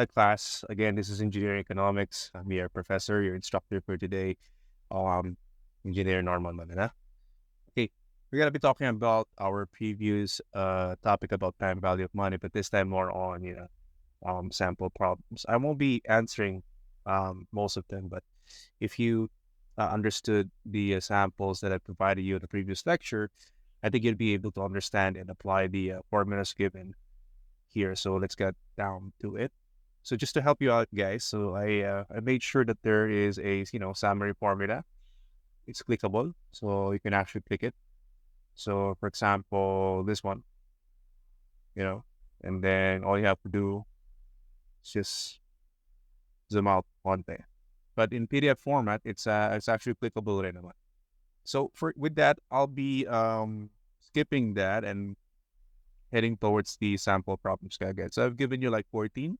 Class. Again, this is engineering economics. I'm your professor, your instructor for today. Um, Engineer Norman Manana. Okay, we're gonna be talking about our previous topic about time value of money, but this time more on sample problems. I won't be answering most of them, but if you understood the samples that I provided you in the previous lecture, I think you'd be able to understand and apply the formulas given here. So let's get down to it. So just to help you out, guys, so I made sure that there is a summary formula. It's clickable, so you can actually click it. So for example, this one, you know, and then all you have to do is just zoom out one thing. But in PDF format, it's actually clickable rin naman. So for with that, I'll be skipping that and heading towards the sample problems again. So I've given you like 14.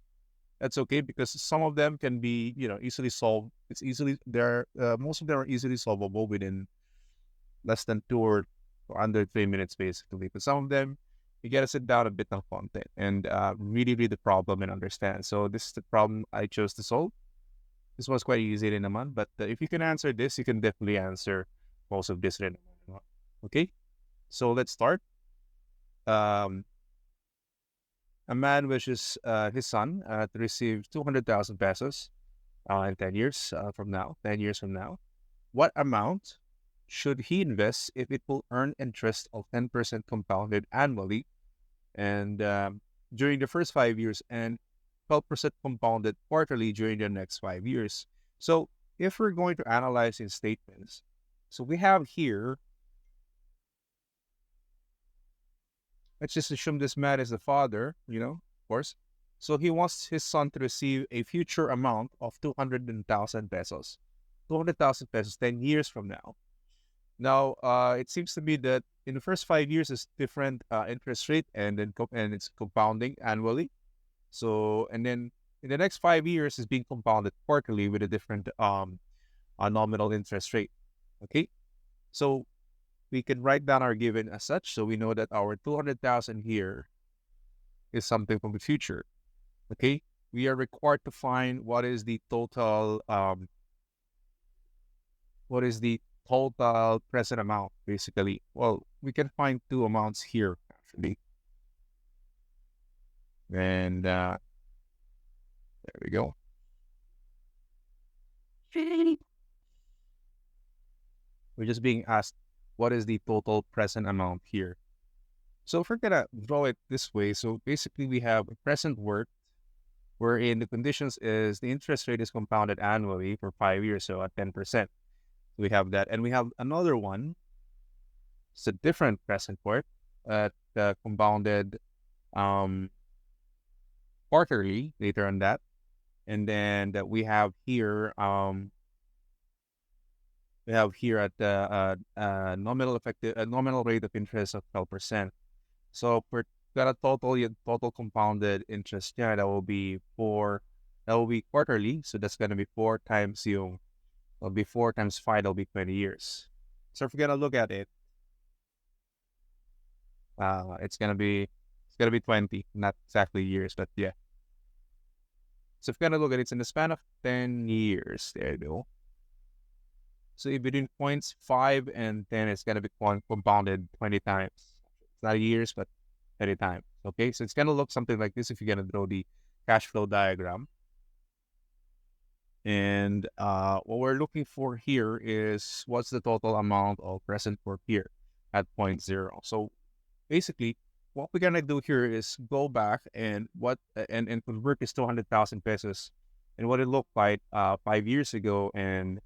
That's okay because some of them can be, easily solved. It's easily there. Most of them are easily solvable within less than 2 or under 3 minutes, basically. But some of them, you gotta sit down a bit of content and really read the problem and understand. So this is the problem I chose to solve. This was quite easy in a month, but if you can answer this, you can definitely answer most of this rin naman. Okay, so let's start. Um, a man wishes his son to receive 200,000 pesos in 10 years from now, 10 years from now. What amount should he invest if it will earn interest of 10% compounded annually and during the first 5 years and 12% compounded quarterly during the next 5 years? So if we're going to analyze in statements, so we have here, let's just assume this man is the father, of course. So he wants his son to receive a future amount of 200,000 pesos. 200,000 pesos 10 years from now. Now, it seems to me that in the first 5 years is different interest rate and then and it's compounding annually. So, and then in the next 5 years is being compounded quarterly with a different nominal interest rate. Okay. So we can write down our given as such. So we know that our 200,000 here is something from the future. Okay. We are required to find what is the total present amount, basically. Well, we can find two amounts here, actually. And there we go. We're just being asked, what is the total present amount here? So if we're going to draw it this way, so basically we have a present worth, wherein the conditions is the interest rate is compounded annually for 5 years, so at 10%. We have that. And we have another one. It's a different present worth at compounded um, quarterly later on that. And then that we have here at the nominal rate of interest of 12%. So for got a total compounded interest, yeah, that will be quarterly. So that's gonna be 4 times it'll be 4 times 5, that'll be 20 years. So if we're gonna look at it, it's gonna be 20, not exactly years, but yeah. So if we're gonna look at it, it's in the span of 10 years. There you go. So in between points 5 and 10, it's gonna be compounded 20 times. It's not years, but 20 times. Okay, so it's gonna look something like this if you're gonna draw the cash flow diagram. And what we're looking for here is what's the total amount of present worth here at point 0. So basically, what we're gonna do here is go back and convert this 200,000 pesos and what it looked like 5 years ago and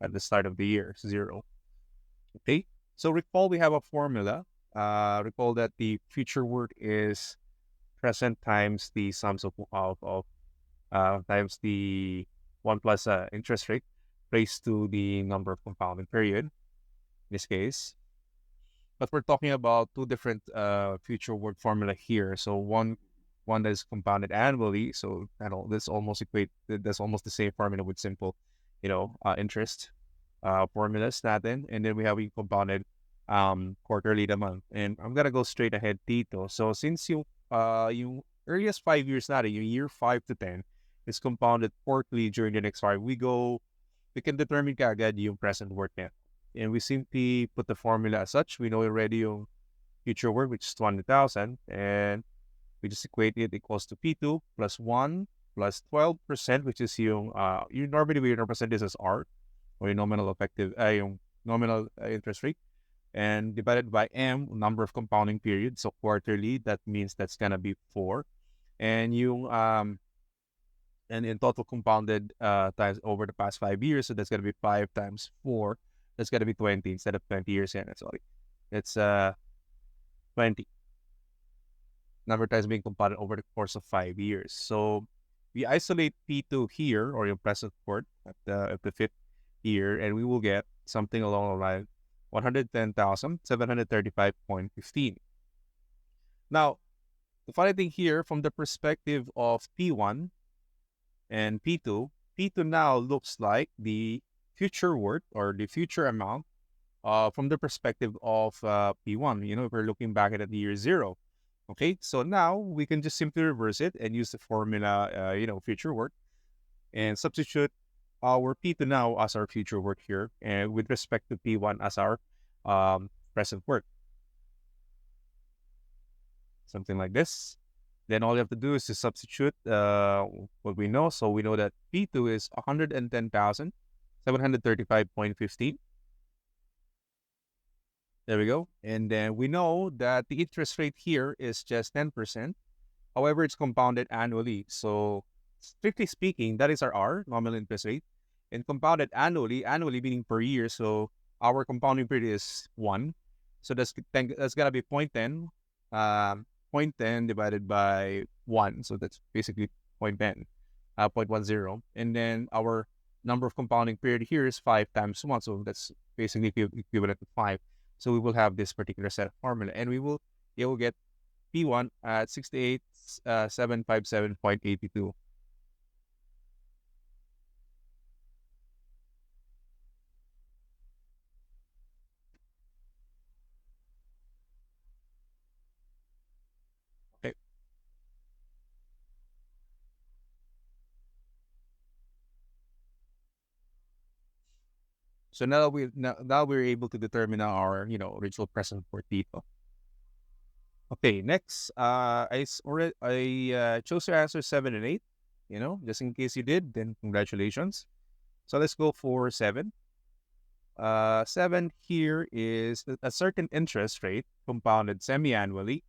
at the start of the year, 0. Okay, so recall we have a formula. Recall that the future worth is present times the sums of times the 1 plus interest rate raised to the number of compounding period, in this case. But we're talking about two different future worth formula here. So one that is compounded annually. So that's almost the same formula with simple, interest formulas natin. And then we have yung compounded quarterly naman. And I'm gonna go straight ahead dito. So since yung earliest 5 years natin, yung year 5 to 10, is compounded quarterly during the next 5, we can determine kaagad yung present work niya. And we simply put the formula as such. We know already yung future work, which is 200,000, and we just equate it equals to P2 plus 1 plus 12%, which is you normally we represent this as R, or yung nominal effective, yung nominal interest rate, and divided by M, number of compounding periods. So quarterly, that means that's gonna be 4. And and in total compounded times over the past 5 years, so that's gonna be 5 times 4. That's gonna be 20 instead of 20 years. Yeah, sorry, it's 20 number of times being compounded over the course of 5 years. So we isolate P2 here, or your present port at the fifth year, and we will get something along the line 110,735.15. Now, the funny thing here, from the perspective of P1 and P2 now looks like the future worth or the future amount from the perspective of P1. If we're looking back at the year 0. Okay, so now we can just simply reverse it and use the formula, future work, and substitute our P2 now as our future work here, and with respect to P1 as our present work. Something like this. Then all you have to do is to substitute what we know. So we know that P2 is 110,735.15. There we go. And then we know that the interest rate here is just 10%. However, it's compounded annually. So strictly speaking, that is our R, nominal interest rate. And compounded annually meaning per year. So our compounding period is 1. So that's going to be 0.10. 0.10 divided by 1. So that's basically 0.10, 0.10. And then our number of compounding period here is 5 times 1. So that's basically equivalent to 5. So we will have this particular set of formula, and it will get P1 at 68,757.82. Okay. So now we're able to determine our original present for Tito. Okay, next, I chose to answer 7 and 8. Just in case you did, then congratulations. So let's go for 7. 7 here is a certain interest rate compounded semi-annually.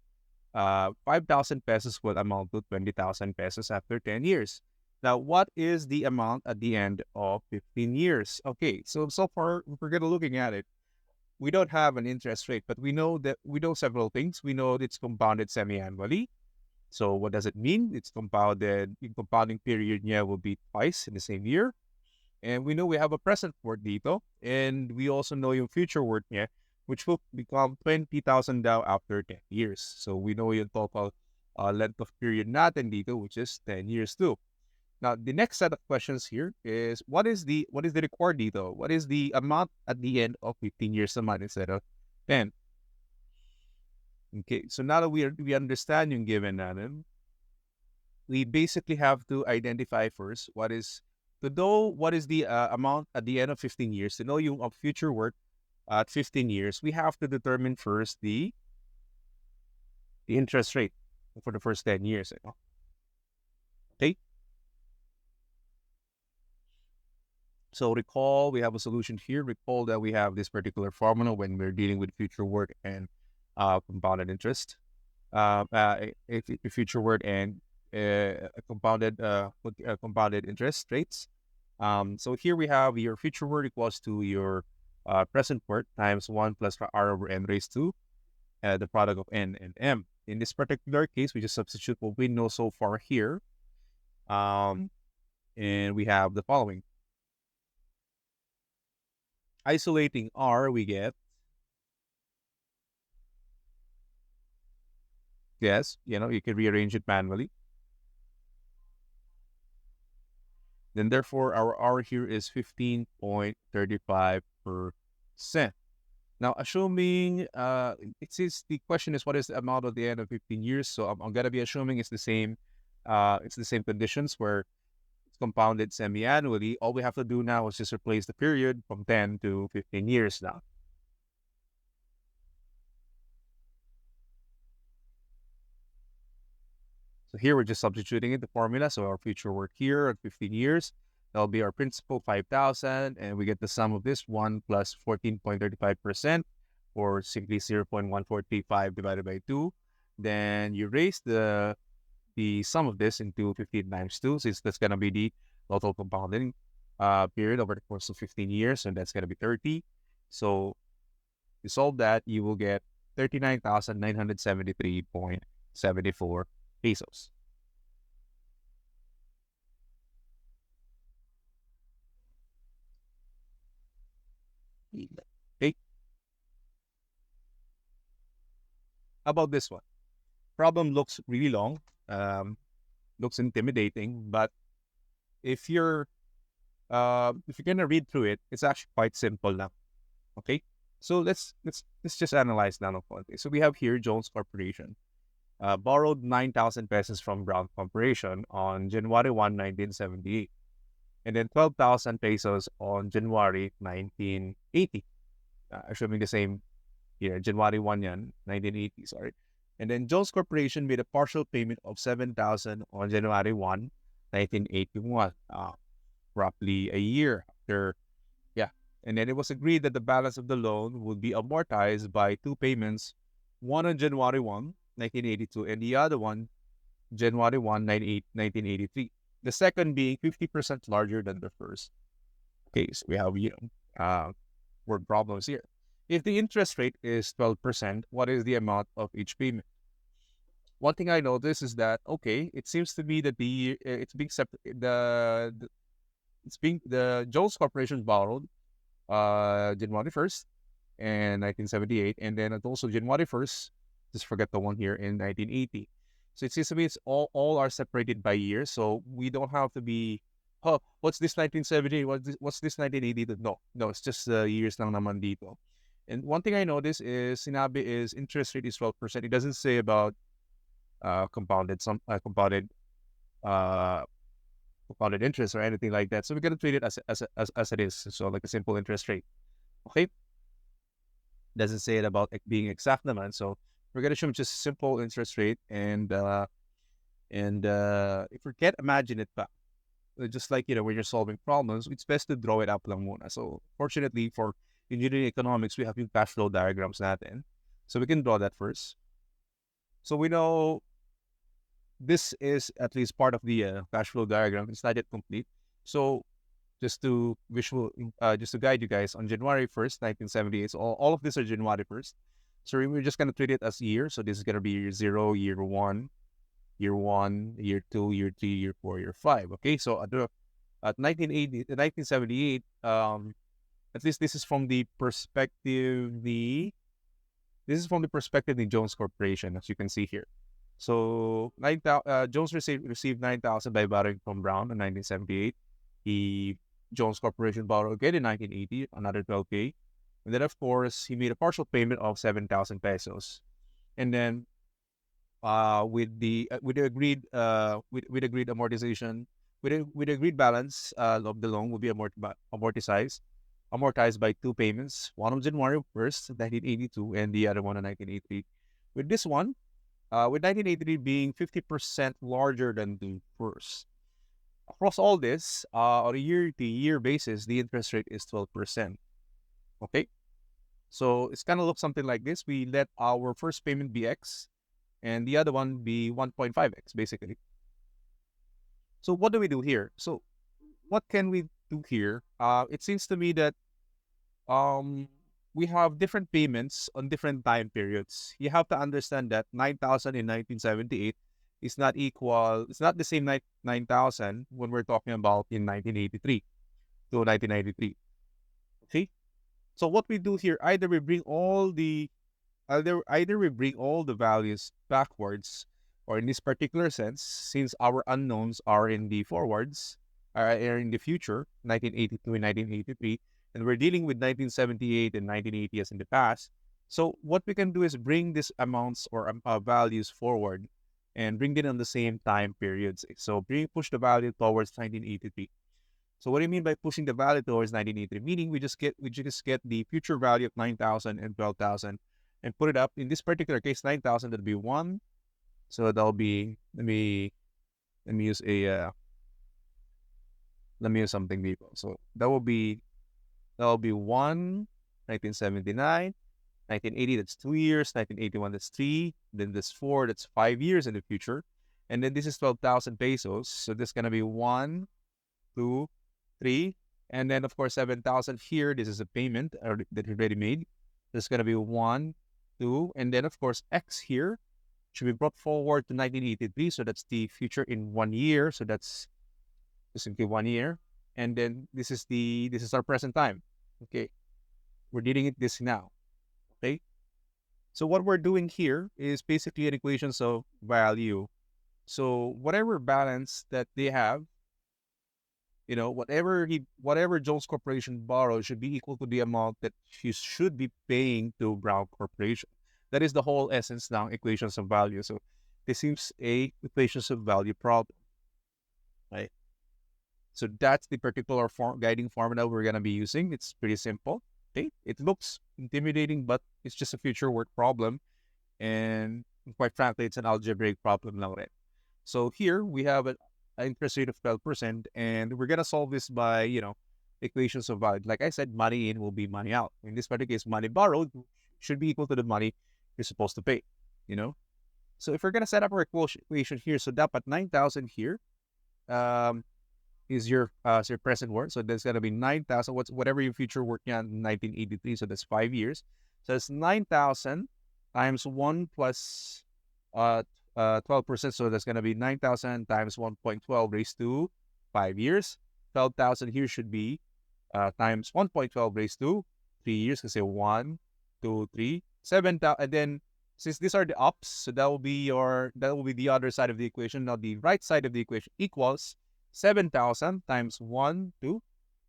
5,000 pesos will amount to 20,000 pesos after 10 years. Now, what is the amount at the end of 15 years? Okay, so far, if we're going to looking at it, we don't have an interest rate, but we know several things. We know it's compounded semi-annually. So what does it mean? It's compounded, yung compounding period niya will be twice in the same year. And we know we have a present worth dito. And we also know yung future worth niya, which will become 20,000 daw after 10 years. So we know yung total length of period natin dito, which is 10 years too. Now, the next set of questions here is, what is the required dito? What is the amount at the end of 15 years naman instead of 10? Okay, so now that we understand yung given natin, we basically have to identify first what is the amount at the end of 15 years. To know yung of future work at 15 years, we have to determine first the interest rate for the first 10 years. Okay. So recall, we have a solution here. Recall that we have this particular formula when we're dealing with future work and compounded interest. Future work and compounded interest rates. So here we have your future work equals to your present work times 1 plus r over n raised to the product of n and m. In this particular case, we just substitute what we know so far here. And we have the following. Isolating r, we get, yes, you can rearrange it manually. Then therefore, our R here is 15.35%. Now, assuming it says the question is what is the amount at the end of 15 years? So I'm gonna be assuming it's the same conditions where compounded semi-annually. All we have to do now is just replace the period from 10 to 15 years now. So here we're just substituting in the formula. So our future work here at 15 years, that'll be our principal 5,000, and we get the sum of this 1 plus 14.35%, or simply 0.1435 divided by 2. Then you raise the sum of this into 15 times 2, since that's going to be the total compounding period over the course of 15 years, and that's going to be 30. So to solve that, you will get 39,973.74 pesos. Okay, how about this one? Problem looks really long, looks intimidating, but if you're gonna read through it, it's actually quite simple now. Okay, so let's just analyze now. Okay, so we have here Jones Corporation borrowed 9,000 pesos from Brown Corporation on January 1, 1978, and then 12,000 pesos on January 1980. Assuming the same year, January 1 yan, 1980, sorry. And then Jones Corporation made a partial payment of 7,000 on January 1, 1981, roughly a year after. Yeah. And then it was agreed that the balance of the loan would be amortized by two payments, one on January 1, 1982, and the other one, January 1, 1983. The second being 50% larger than the first. Okay, so we have, word problems here. If the interest rate is 12%, what is the amount of each payment? One thing I noticed is that, okay, it seems to be that it's being the Jones Corporation borrowed January 1st and 1978, and then also January 1st, just forget the one here, in 1980. So it seems to me it's all are separated by years, so we don't have to be, oh, what's this 1970? What's this 1980? No, it's just years lang naman dito. And one thing I noticed is sinabi is interest rate is 12%. It doesn't say about compounded uh, compounded interest or anything like that. So we're gonna treat it as it is. So like a simple interest rate. Okay, doesn't say it about being exact naman. So we're gonna assume just simple interest rate, and if we can't imagine it pa, just like when you're solving problems, it's best to draw it up lang muna. So fortunately for engineering economics, we have yung cash flow diagrams natin. So we can draw that first. So we know this is at least part of the cash flow diagram. It's not yet complete. So just to guide you guys, on January 1st, 1978, so all of these are January 1st. So we're just going to treat it as year. So this is going to be year 0, year 1, year 2, year 3, year 4, year 5. Okay, so at 1978, at least this is from the perspective of Jones Corporation, as you can see here. So Jones received 9,000 by borrowing from Brown in 1978. Jones Corporation borrowed again in 1980, another 12K. And then, of course, he made a partial payment of 7,000 pesos. And then, with the agreed amortization, with the agreed balance of the loan will be amortized by two payments, one on January 1st, 1982, and the other one on 1983. With this one, with 1983 being 50% larger than the first. Across all this, on a year-to-year basis, the interest rate is 12%. Okay? So it's going to look something like this. We let our first payment be X, and the other one be 1.5X, basically. So what do we do here? So what can we do here? It seems to me that we have different payments on different time periods. You have to understand that 9,000 in 1978 is not equal. It's not the same 9,000 when we're talking about in 1983 to 1993. Okay, so what we do here, either we bring all the values backwards, or in this particular sense, since our unknowns are in the forwards, are in the future, 1982 and 1983, and we're dealing with 1978 and 1980 as in the past. So what we can do is bring these amounts or values forward. and bring it on the same time periods. So push the value towards 1983. So what do you mean by pushing the value towards 1983? Meaning we just get the future value of 9,000 and 12,000 and put it up. In this particular case, 9,000 that'll be one. So that'll be let me use a let me use something people. So that will be 1979, 1980, that's 2 years, 1981, that's three, then this 4, that's 5 years in the future. And then this is 12,000 pesos. So this is gonna be 1, 2, 3. And then of course 7,000 here. This is a payment that you already made. This is gonna be 1, 2, and then of course X here should be brought forward to 1983. So that's the future in 1 year. So that's just simply 1 year. And then this is our present time. Okay. We're dealing with this now. Okay. So what we're doing here is basically an equations of value. So whatever balance that they have, whatever Jones Corporation borrows should be equal to the amount that he should be paying to Brown Corporation. That is the whole essence now, equations of value. So this seems a equations of value problem, right? So that's the particular guiding formula we're going to be using. It's pretty simple. Okay? It looks intimidating, but it's just a future work problem. And quite frankly, it's an algebraic problem now. So here we have an interest rate of 12%, and we're going to solve this by, equations of value. Like I said, money in will be money out. In this particular case, money borrowed should be equal to the money you're supposed to pay, So if we're going to set up our equation here, so dapat 9,000 here, is your present work. So that's gonna be 9,000. Whatever your future work in 1983. So that's 5 years. So it's 9,000 times 1 plus 12%. So that's gonna be 9,000 times 1.12 raised to 5 years. 12,000 here should be times 1.12 raised to 3 years. Because say 1, 2, 3, 7,000, and then since these are the ups, so that will be the other side of the equation. Now the right side of the equation equals 7,000 times 1, 2.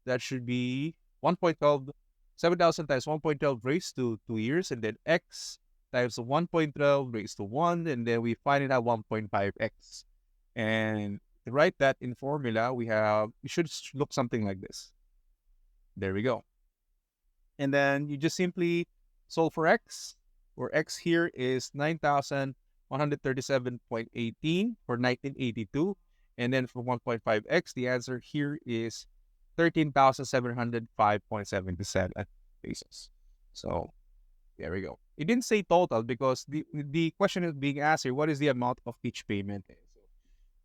That should be 1.12. 7,000 times 1.12 raised to 2 years. And then x times 1.12 raised to 1. And then we find it at 1.5x. And to write that in formula, it should look something like this. There we go. And then you just simply solve for x, where x here is 9,137.18 for 1982. And then for 1.5x, the answer here is 13,705.77 pesos. So there we go. It didn't say total because the question is being asked here, what is the amount of each payment? So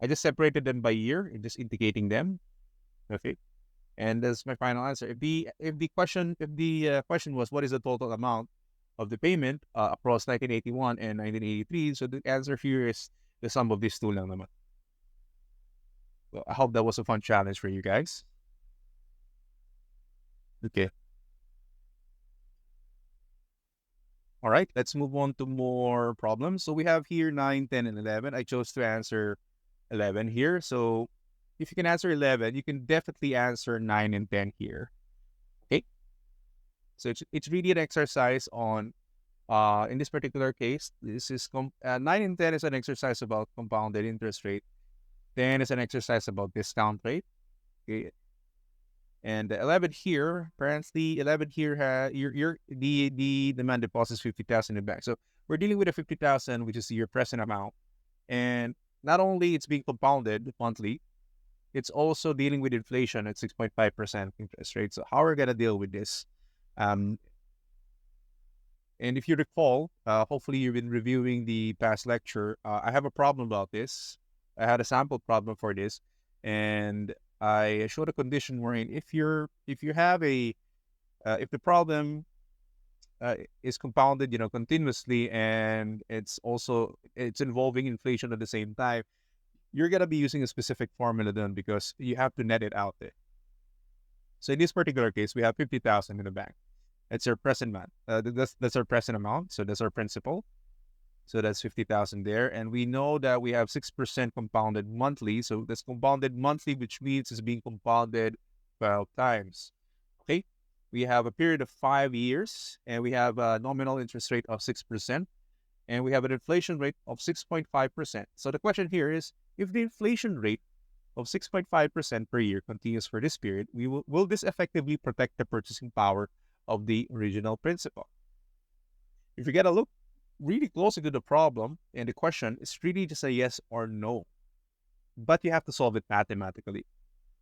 I just separated them by year, just indicating them. Okay. And that's my final answer. If the question was what is the total amount of the payment across 1981 and 1983, so the answer here is the sum of these two lang naman. Well, I hope that was a fun challenge for you guys. Okay. All right, let's move on to more problems. So we have here 9, 10, and 11. I chose to answer 11 here. So if you can answer 11, you can definitely answer 9 and 10 here. Okay. So it's really an exercise on, in this particular case, this is 9 and 10 is an exercise about compounded interest rate. 10 is an exercise about discount rate. Okay. And the 11 here, apparently 11 here the demand deposit is 50,000 in the bank. So we're dealing with a 50,000, which is your present amount. And not only it's being compounded monthly, it's also dealing with inflation at 6.5% interest rate. So how are we gonna deal with this? And if you recall, hopefully you've been reviewing the past lecture. I have a problem about this. I had a sample problem for this, and I showed a condition wherein if the problem is compounded, continuously, and it's involving inflation at the same time, you're gonna be using a specific formula then because you have to net it out there. So in this particular case, we have 50,000 in the bank. It's our present amount. That's our present amount. So that's our principal. So that's 50,000 there. And we know that we have 6% compounded monthly. So that's compounded monthly, which means it's being compounded 12 times. Okay. We have a period of 5 years and we have a nominal interest rate of 6%. and we have an inflation rate of 6.5%. So the question here is, if the inflation rate of 6.5% per year continues for this period, will this effectively protect the purchasing power of the original principal? If you get a look really close into the problem and the question, it's really just a yes or no. But you have to solve it mathematically.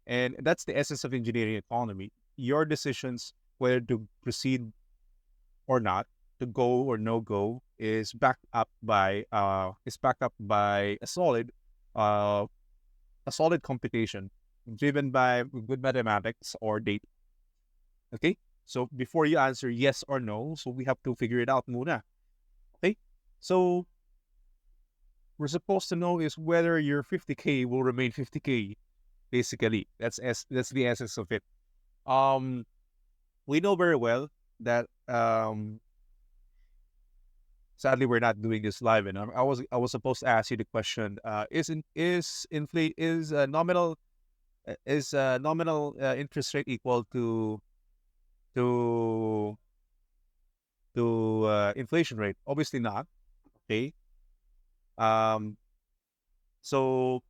And that's the essence of engineering economy. Your decisions, whether to proceed or not, to go or no go, is backed up by uh, a solid computation driven by good mathematics or data. Okay? So before you answer yes or no, so we have to figure it out muna. Okay? So we're supposed to know is whether your 50K will remain 50K. Basically, that's the essence of it. We know very well that sadly we're not doing this live, and I was supposed to ask you the question: is nominal interest rate equal to inflation rate? Obviously not. Okay. Um. So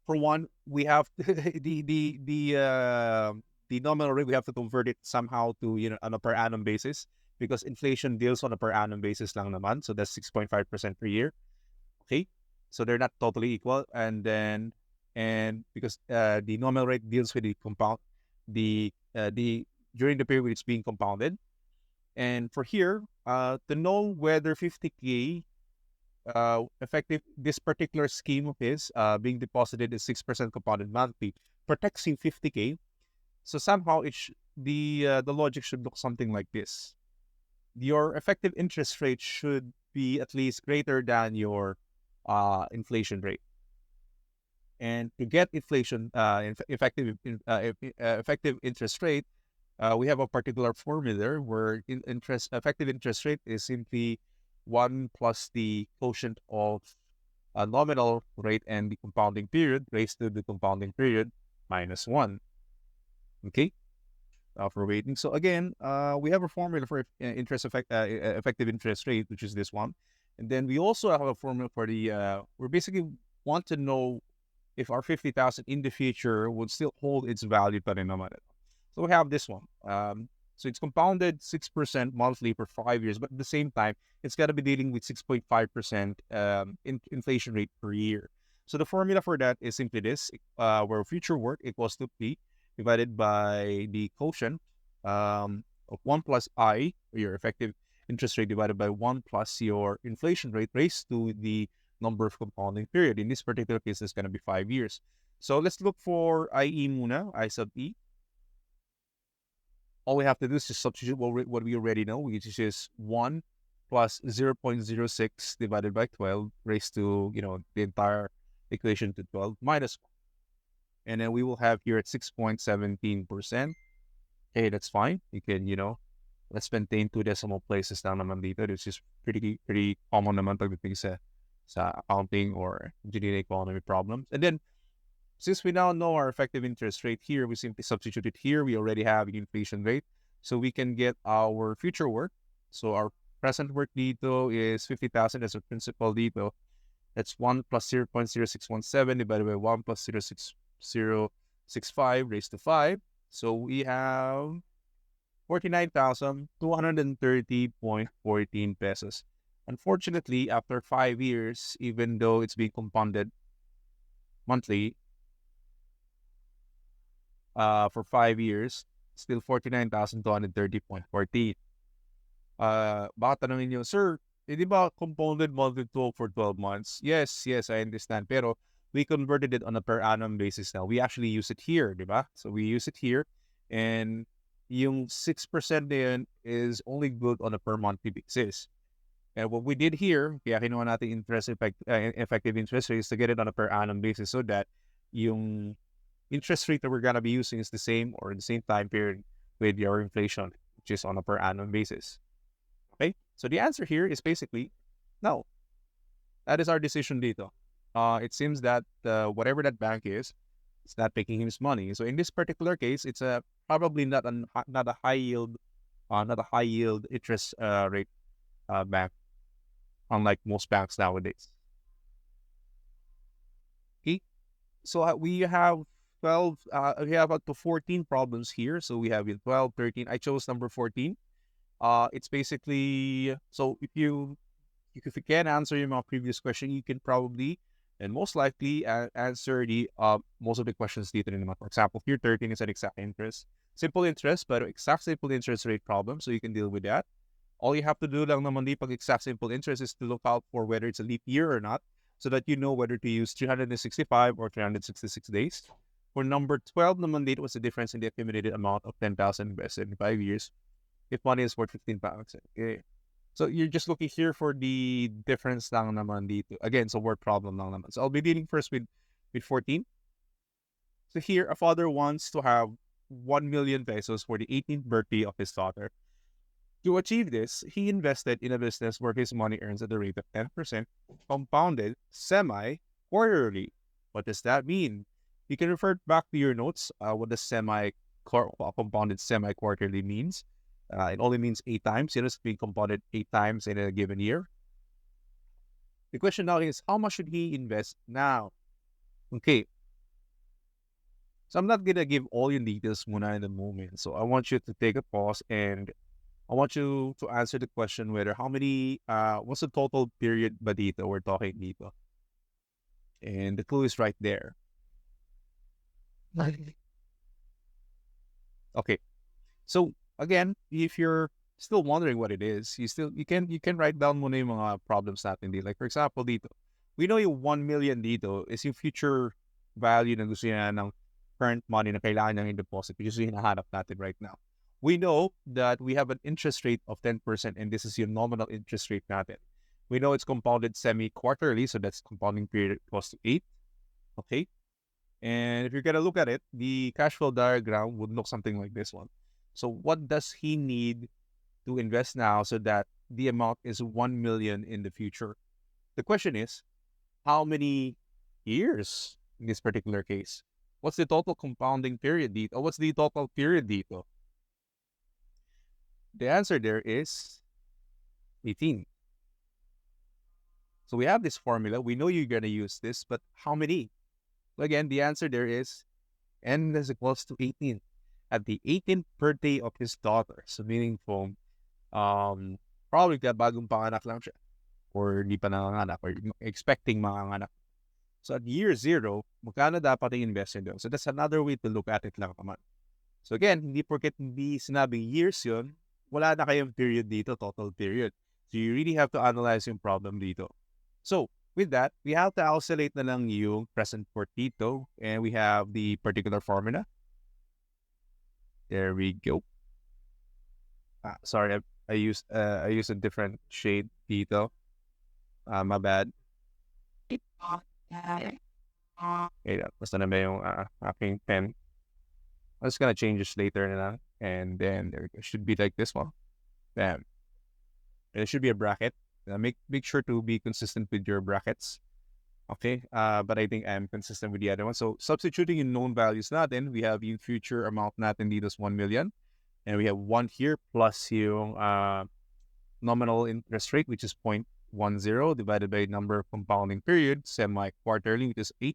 for one, we have the nominal rate. We have to convert it somehow to on a per annum basis because inflation deals on a per annum basis lang naman. So that's 6.5% per year. Okay, so they're not totally equal, and because the nominal rate deals with the compound the during the period it's being compounded, and for here to know whether 50K effective this particular scheme of his being deposited is 6% compounded monthly protects him 50K. So somehow the logic should look something like this: your effective interest rate should be at least greater than your inflation rate. And to get inflation effective interest rate, we have a particular formula where effective interest rate is simply 1 plus the quotient of a nominal rate and the compounding period raised to the compounding period minus 1. Okay, for waiting. So again, we have a formula for effective interest rate, which is this one. And then we also have a formula for we basically want to know if our 50,000 in the future would still hold its value pa rin naman. So we have this one. So it's compounded 6% monthly for 5 years, but at the same time, it's got to be dealing with 6.5% inflation rate per year. So the formula for that is simply this, where future work equals to P divided by the quotient of 1 plus I, your effective interest rate, divided by 1 plus your inflation rate raised to the number of compounding period. In this particular case, it's going to be 5 years. So let's look for IE muna, I sub E. All we have to do is just substitute what we already know, which is just 1 plus 0.06 divided by 12 raised to, the entire equation to 12 minus 1. And then we will have here at 6.17%. Okay, that's fine. You can, let's maintain 2 decimal places down naman dito. This is pretty common naman pagdating sa accounting or engineering economy problems. And then, since we now know our effective interest rate here, we simply substitute it here. We already have the inflation rate. So we can get our future work. So our present work dito is 50,000 as a principal dito. That's 1 plus 0.0617 divided by 1 plus 0.6065 raised to 5. So we have 49,230.14 pesos. Unfortunately, after 5 years, even though it's being compounded monthly for 5 years, still 49,230.14. Baka tanongin nyo, sir, di ba compounded monthly to for 12 months? Yes, I understand. Pero we converted it on a per annum basis now. We actually use it here, di ba? So we use it here, and yung 6% din is only good on a per monthly basis. And what we did here, kaya kinuha natin effective interest rate is to get it on a per annum basis so that yung interest rate that we're going to be using is the same or the same time period with your inflation, which is on a per annum basis. Okay? So the answer here is basically no. That is our decision dito. It seems that whatever that bank is, it's not taking his money. So in this particular case, it's probably not a high yield interest rate bank. unlike most banks nowadays. Okay, so we have 12, we have up to 14 problems here. So we have 12, 13. I chose number 14. It's basically, so if you can answer your previous question, you can probably and most likely answer the most of the questions dito rin naman. For example, here 13 is an exact interest. Simple interest, but exact simple interest rate problem, so you can deal with that. All you have to do lang naman di pag exact simple interest is to look out for whether it's a leap year or not, so that you know whether to use 365 or 366 days. For number 12 naman dito was the difference in the accumulated amount of 10,000 invested in 5 years if money is worth 15 pounds. Okay. So you're just looking here for the difference lang naman dito. Again, so word problem lang naman. So I'll be dealing first with 14. So here, a father wants to have 1 million pesos for the 18th birthday of his daughter. To achieve this, he invested in a business where his money earns at the rate of 10% compounded semi-quarterly. What does that mean? You can refer back to your notes what the compounded semi-quarterly means. It only means 8 times. It is being compounded 8 times in a given year. The question now is, how much should he invest now? Okay. So I'm not going to give all your details muna in the moment. So I want you to take a pause and I want you to answer the question whether what's the total period ba dito we're talking dito? And the clue is right there. Okay. So again, if you're still wondering what it is, you can write down muna yung mga problems natin dito. Like for example dito, we know yung 1 million dito is yung future value na gusto niya ng current money na kailangan niyang i-deposit, which is yung hinahanap natin right now. We know that we have an interest rate of 10% and this is your nominal interest rate natin. We know it's compounded semi-quarterly, so that's compounding period close to 8. Okay? And if you're going to look at it, the cash flow diagram would look something like this one. So what does he need to invest now so that the amount is 1 million in the future? The question is, how many years in this particular case? What's the total compounding period dito? What's the total period dito? The answer there is 18. So we have this formula. We know you're going to use this, but how many? Again, the answer there is n is equals to 18. At the 18th birthday of his daughter. So meaning from, probably bagong panganak lang siya. Or di pa nanganganak. Or expecting manganganak. So at year 0, magkano dapat i-invest doon? So that's another way to look at it lang naman. So again, hindi porket hindi sinabing years yun, wala na kayong period dito, total period. So you really have to analyze yung problem dito. So with that, we have to isolate na lang yung present for dito. And we have the particular formula. There we go. Sorry, I used a different shade dito. My bad. Okay, basta na ba yung aking pen. I'm just gonna change this later na lang. And then there it should be like this one. Bam. And it should be a bracket. Make sure to be consistent with your brackets. Okay, but I think I'm consistent with the other one. So substituting in known values natin, we have yung future amount natin dito is 1 million. And we have 1 here plus yung nominal interest rate, which is 0.10 divided by number of compounding period, semi-quarterly, which is 8.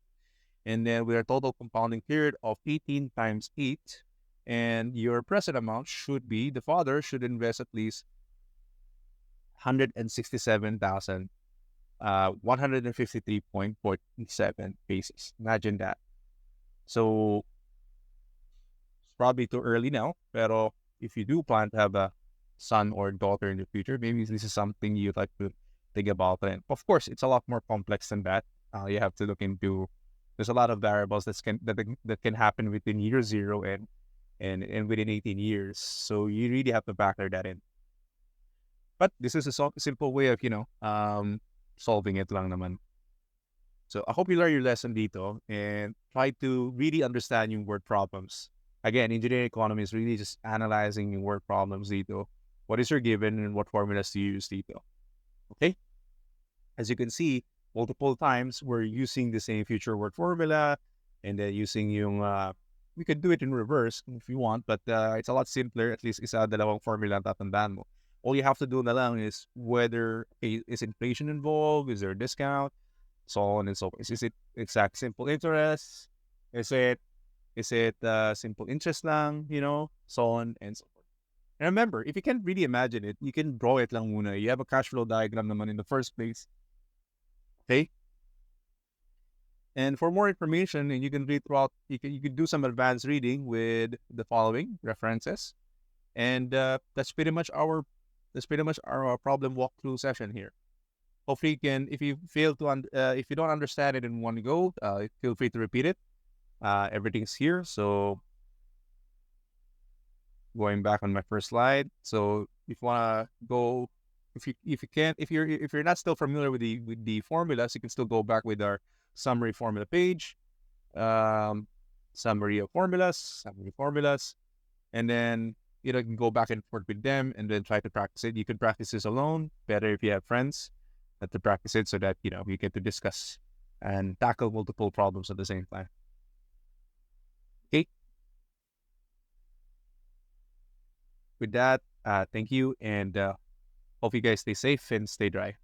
And then we have total compounding period of 18 times 8. And your present amount should be, the father should invest at least 167,000. 153.47 pesos. Imagine that. So it's probably too early now, pero if you do plan to have a son or daughter in the future, maybe this is something you'd like to think about. And of course, it's a lot more complex than that. You have to look into. There's a lot of variables that can happen within year 0 and within 18 years. So you really have to factor that in. But this is a simple way of solving it lang naman. So I hope you learn your lesson dito and try to really understand yung word problems. Again, engineering economy is really just analyzing yung word problems dito. What is your given and what formulas do you use dito? Okay? As you can see, multiple times we're using the same future word formula and then using yung, we could do it in reverse if you want, but it's a lot simpler. At least isa dalawang formula ang tatandaan mo. All you have to do na lang is whether is inflation involved, is there a discount, so on and so forth. Is it exact simple interest? Is it simple interest lang, so on and so forth. And remember, if you can't really imagine it, you can draw it lang muna. You have a cash flow diagram naman in the first place. Okay? And for more information, and you can read throughout, you can do some advanced reading with the following references. And that's pretty much our problem walkthrough session here. Hopefully, you can, if you fail to, if you don't understand it in one go, feel free to repeat it. Everything's here. So going back on my first slide. So if you wanna go, if you can't, if you're not still familiar with the formulas, you can still go back with our summary formula page, um, summary formulas, and then you can go back and forth with them, and then try to practice it. You can practice this alone. Better if you have friends to practice it, so that you get to discuss and tackle multiple problems at the same time. Okay. With that, thank you, and hope you guys stay safe and stay dry.